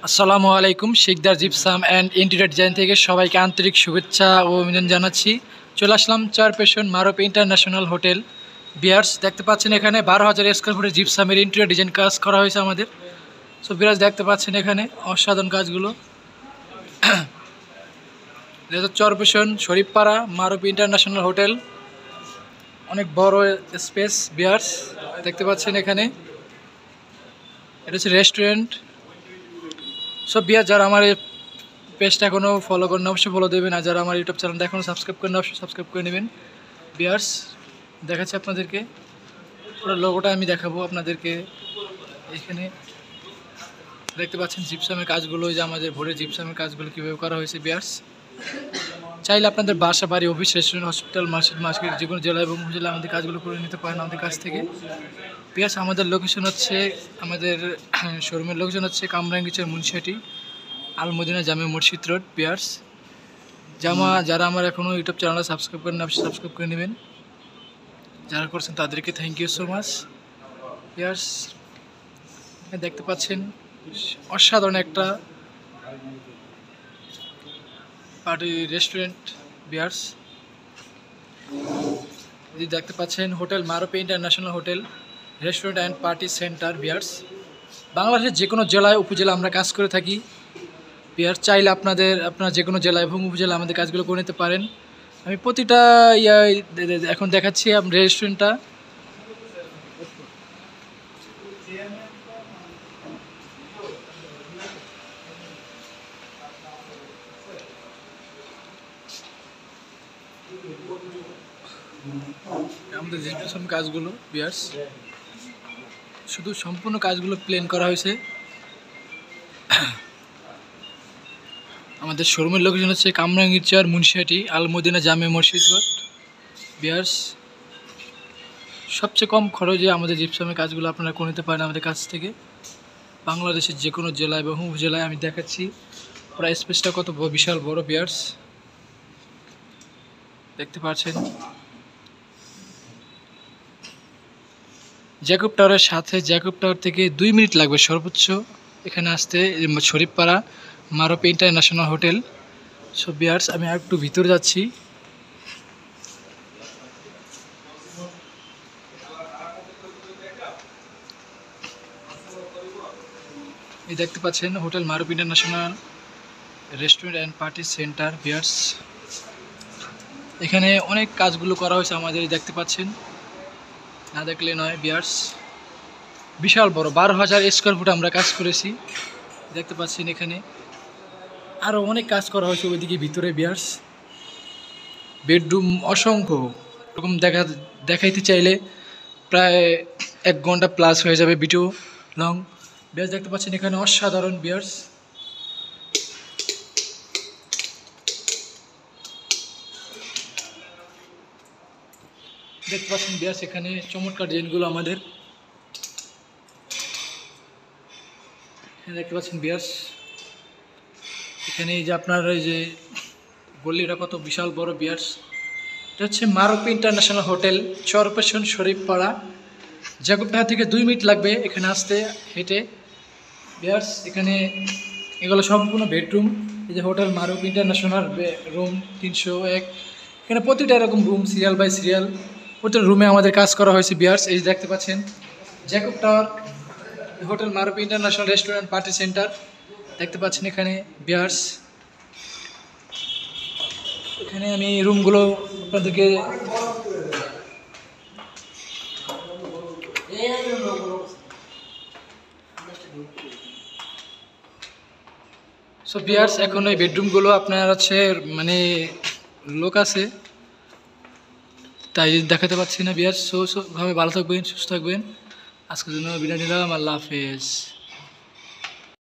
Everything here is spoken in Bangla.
আসসালামু আলাইকুম। Sikdar gypsum and interior design থেকে সবাইকে আন্তরিক শুভেচ্ছা ও অভিনন্দন জানাচ্ছি। চলে আসলাম চেয়ারপারসন মারুফ ইন্টারন্যাশনাল হোটেল বিয়ার্স। দেখতে পাচ্ছেন এখানে 12,000 স্কোয়ার ফুটের জিপসামের ইন্টেরিয়র ডিজাইন কাজ করা হয়েছে আমাদের। সো বিয়ার্স দেখতে পাচ্ছেন এখানে অসাধারণ কাজগুলো। Chairperson Sharifpara Maruf international hotel, অনেক বড় স্পেস বিয়ার্স। দেখতে পাচ্ছেন এখানে এটা হচ্ছে রেস্টুরেন্ট। সব বিয়ার যারা আমার এই পেজটা এখনও ফলো করেন অবশ্যই ফলো দেবেন, আর যারা আমার ইউটিউব চ্যানেলটা এখনও সাবস্ক্রাইব করেন অবশ্যই সাবস্ক্রাইব করে নেবেন। বিয়ার্স দেখাচ্ছি আপনাদেরকে পুরো লোগোটা আমি দেখাবো আপনাদেরকে। এখানে দেখতে পাচ্ছেন জিপসামের কাজগুলো, যে আমাদের ভোরের জিপসামের কাজগুলো কীভাবে করা হয়েছে বিয়ার্স। চাইলে আপনাদের বাসা, বাড়ি, অফিস, রেস্টুরেন্ট, হসপিটাল, মসজিদ, মার্কেট যে কোনো জেলা এবং উপজেলা আমাদের কাজগুলো করে নিতে পারেন আমাদের কাছ থেকে। বিয়ার্স আমাদের লোকেশন হচ্ছে, আমাদের শোরুমের লোকেশন হচ্ছে কামরাঙ্গীরচর মুন্সিহাটি আল মদিনা জামে মসজিদ রোড বিয়ার্স। যারা আমার এখনও ইউটিউব চ্যানেলটা সাবস্ক্রাইব করেন অবশ্যই সাবস্ক্রাইব করে নেবেন, যারা করছেন তাদেরকে thank you so much viewers. দেখতে পাচ্ছেন অসাধারণ একটা পার্টি রেস্টুরেন্ট বিয়ার্স। দেখতে পাচ্ছেন hotel Maruf international hotel restaurant and party centre viewers. বাংলাদেশের যে কোনো জেলায় উপজেলা আমরা কাজ করে থাকি বিয়ার্স। চাইলে আপনারা যে কোনো জেলা এবং উপজেলা আমাদের কাজগুলো করে নিতে পারেন। আমি প্রতিটা এখন দেখাচ্ছি রেস্টুরেন্টটা। আমাদের যে কাজগুলো বিয়ার্স, শুধু সম্পূর্ণ কাজগুলো প্ল্যান করা হয়েছে। আমাদের শোরুমের লোকেশন হচ্ছে কামরাঙ্গীরচর মুন্সিহাটি আল মদিনা জামে মসজিদ রোড বিয়ার্স। সবচেয়ে কম খরচে আমাদের জিপসামের কাজগুলো আপনারা করে নিতে পারেন আমাদের কাছ থেকে। বাংলাদেশের যে কোনো জেলায় এবং উপজেলায় আমি দেখাচ্ছি পুরো স্পেসটা কত বিশাল বড় বিয়ার্স। দেখতে পাচ্ছেন জ্যাকব টাওয়ারের সাথে, জ্যাকব টাওয়ার থেকে 2 মিনিট লাগবে সর্বোচ্চ এখানে আসতে, Sharifpara Maruf international hotel. So viewers আমি আর একটু ভিতরে যাচ্ছি। এই দেখতে পাচ্ছেন hotel Maruf international restaurant and party centre viewers. এখানে অনেক কাজগুলো করা হয়েছে আমাদের, দেখতে পাচ্ছেন, না দেখলে নয় বিয়ার্স। বিশাল বড় 12,000 স্কোয়ার ফুট আমরা কাজ করেছি। দেখতে পাচ্ছেন এখানে আরও অনেক কাজ করা হয়েছে ওইদিকে ভিতরে বিয়ার্স। বেডরুম অসংখ্য, এরকম দেখাইতে চাইলে প্রায় 1 ঘন্টা প্লাস হয়ে যাবে ভিডিও লং বিয়ার্স। দেখতে পাচ্ছেন এখানে অসাধারণ বিয়ার্স। দেখতে পাচ্ছেন বিয়ার্স এখানে চমৎকার ডিজাইনগুলো আমাদের দেখতে পাচ্ছেন বিয়ার্স। এখানে এই যে আপনার এই যে গলিটা কত বিশাল বড় বিয়ার্স। এটা হচ্ছে মারুফ ইন্টারন্যাশনাল হোটেল, চেয়ারপারসন শরীফপাড়া, জ্যাকবটাওয়ার থেকে 2 মিনিট লাগবে এখানে আসতে হেঁটে বিয়ার্স। এখানে এগুলো সম্পূর্ণ বেডরুম। এই যে হোটেল মারুফ ইন্টারন্যাশনাল রুম 301, এখানে প্রতিটা এরকম রুম সিরিয়াল বাই সিরিয়াল প্রতিটা রুমে আমাদের কাজ করা হয়েছে বিয়ার্স। এই যে দেখতে পাচ্ছেন Jacob tower hotel Maruf international restaurant party centre দেখতে পাচ্ছেন এখানে বিয়ার্স। এখানে আমি রুমগুলো আপনাদেরকে সো বিয়ার্স এখন ওই বেডরুমগুলো আপনার হচ্ছে মানে লোক আছে তাই দেখাতে পাচ্ছি না বিয়ার্স। ভাবে ভালো থাকবেন, সুস্থ থাকবেন। আজকের জন্য বিদায় নিলাম, আল্লাহ হাফেজ।